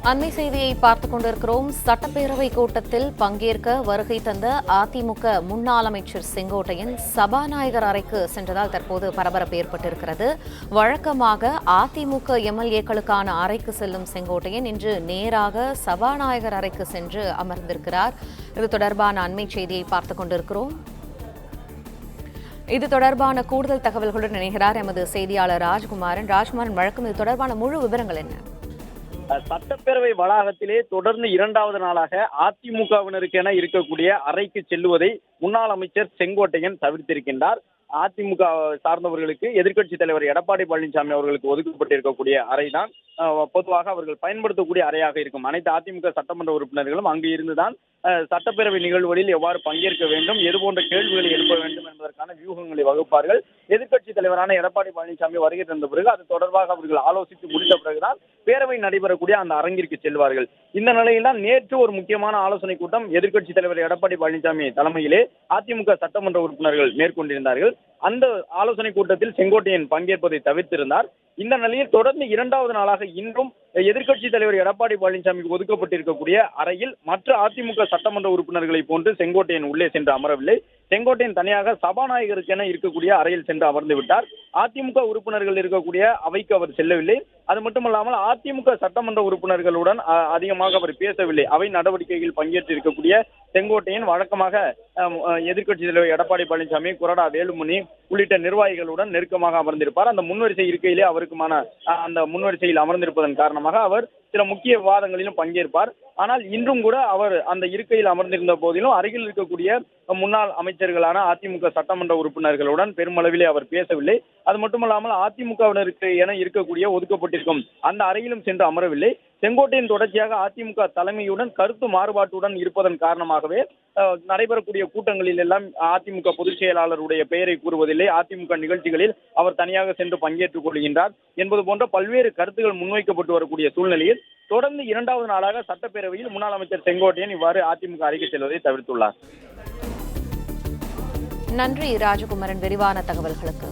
அண்மை செய்தியை பார்த்துக் கொண்டிருக்கிறோம். சட்டப்பேரவை கூட்டத்தில் பங்கேற்க வருகை தந்த அதிமுக முன்னாள் அமைச்சர் செங்கோட்டையன் சபாநாயகர் அறைக்கு சென்றதால் தற்போது பரபரப்பு ஏற்பட்டிருக்கிறது. வழக்கமாக அதிமுக எம்எல்ஏக்களுக்கான அறைக்கு செல்லும் செங்கோட்டையன் இன்று நேராக சபாநாயகர் அறைக்கு சென்று அமர்ந்திருக்கிறார். இது தொடர்பான அண்மை செய்தியை பார்த்துக் கொண்டிருக்கிறோம். இது தொடர்பான கூடுதல் தகவல்களுடன் இணைகிறார் எமது செய்தியாளர் ராஜ்குமாரன். வழக்கம் இது தொடர்பான முழு விவரங்கள் என்ன? சட்டப்பேரவை வளாகத்திலே தொடர்ந்து இரண்டாவது நாளாக அதிமுகவினருக்கென இருக்கக்கூடிய அறைக்கு செல்லுவதை முன்னாள் அமைச்சர் செங்கோட்டையன் தவிர்த்திருக்கின்றார். அதிமுக சார்ந்தவர்களுக்கு எதிர்க்கட்சித் தலைவர் எடப்பாடி பழனிசாமி அவர்களுக்கு ஒதுக்கப்பட்டிருக்கக்கூடிய அறைதான் பொதுவாக அவர்கள் பயன்படுத்தக்கூடிய அறையாக இருக்கும். அனைத்து அதிமுக சட்டமன்ற உறுப்பினர்களும் அங்கு இருந்துதான் சட்டப்பேரவை நிகழ்வுகளில் எவ்வாறு பங்கேற்க வேண்டும், எதுபோன்ற கேள்விகளை எழுப்ப வேண்டும் என்பதற்கான வியூகங்களை வகுப்பார்கள். எதிர்க்கட்சித் தலைவரான எடப்பாடி பழனிசாமி வருகை தந்த பிறகு அது தொடர்பாக அவர்கள் ஆலோசித்து முடித்த பிறகுதான் பேரவை நடைபெறக்கூடிய அந்த அரங்கிற்கு செல்வார்கள். இந்த நிலையில் தான் நேற்று ஒரு முக்கியமான ஆலோசனை கூட்டம் எதிர்க்கட்சித் தலைவர் எடப்பாடி பழனிசாமி தலைமையிலே அதிமுக சட்டமன்ற உறுப்பினர்கள் மேற்கொண்டிருந்தார்கள். அந்த ஆலோசனை கூட்டத்தில் செங்கோட்டையன் பங்கேற்பதை தவிர்த்திருந்தார். இந்த நிலையில் தொடர்ந்து இரண்டாவது நாளாக இன்றும் எதிர்க்கட்சித் தலைவர் எடப்பாடி பழனிசாமிக்கு ஒதுக்கப்பட்டிருக்கக்கூடிய அறையில் மற்ற அதிமுக சட்டமன்ற உறுப்பினர்களை போன்று செங்கோட்டையன் உள்ளே சென்று அமரவில்லை. செங்கோட்டையன் தனியாக சபாநாயகருக்கென இருக்கக்கூடிய அறையில் சென்று அமர்ந்து விட்டார். அதிமுக உறுப்பினர்கள் இருக்கக்கூடிய அவைக்கு அவர் செல்லவில்லை. அது மட்டுமல்லாமல் அதிமுக சட்டமன்ற உறுப்பினர்களுடன் அதிகமாக அவர் பேசவில்லை. அவை நடவடிக்கைகளில் பங்கேற்று இருக்கக்கூடிய செங்கோட்டையன் வழக்கமாக எதிர்க்கட்சித் தலைவர் எடப்பாடி பழனிசாமி, கொறடா வேலுமணி உள்ளிட்ட நிர்வாகிகளுடன் நெருக்கமாக அமர்ந்திருப்பார். அந்த முன்வரிசை இருக்கையிலே அவருக்குமான அந்த முன்வரிசையில் அமர்ந்திருப்பதன் காரணமாக அவர் சில முக்கிய விவாதங்களிலும் பங்கேற்பார். ஆனால் இன்றும் கூட அவர் அந்த இருக்கையில் அமர்ந்திருந்த போதிலும் அருகில் இருக்கக்கூடிய முன்னாள் அமைச்சர்களான அதிமுக சட்டமன்ற உறுப்பினர்களுடன் பெருமளவிலே அவர் பேசவில்லை. அது மட்டுமல்லாமல் அதிமுகவினருக்கு என இருக்கக்கூடிய ஒதுக்கப்பட்டிருக்கும் அந்த அறையிலும் சென்று அமரவில்லை. செங்கோட்டையின் தொடர்ச்சியாக அதிமுக தலைமையுடன் கருத்து மாறுபாட்டுடன் இருப்பதன் காரணமாகவே நடைபெறக்கூடிய கூட்டங்களில் எல்லாம் அதிமுக பொதுச் செயலாளருடைய பெயரை கூறுவதில்லை. அதிமுக நிகழ்ச்சிகளில் அவர் தனியாக சென்று பங்கேற்றுக் கொள்கின்றார் என்பது போன்ற பல்வேறு கருத்துக்கள் முன்வைக்கப்பட்டு வரக்கூடிய சூழ்நிலையில் தொடர்ந்து இரண்டாவது நாளாக சட்டப்பேரவையில் முன்னாள் அமைச்சர் செங்கோட்டையன் இவ்வாறு அதிமுக அறைக்கு செல்வதை தவிர்த்துள்ளார். நன்றி ராஜகுமாரன், விரிவான தகவல்களுக்கு.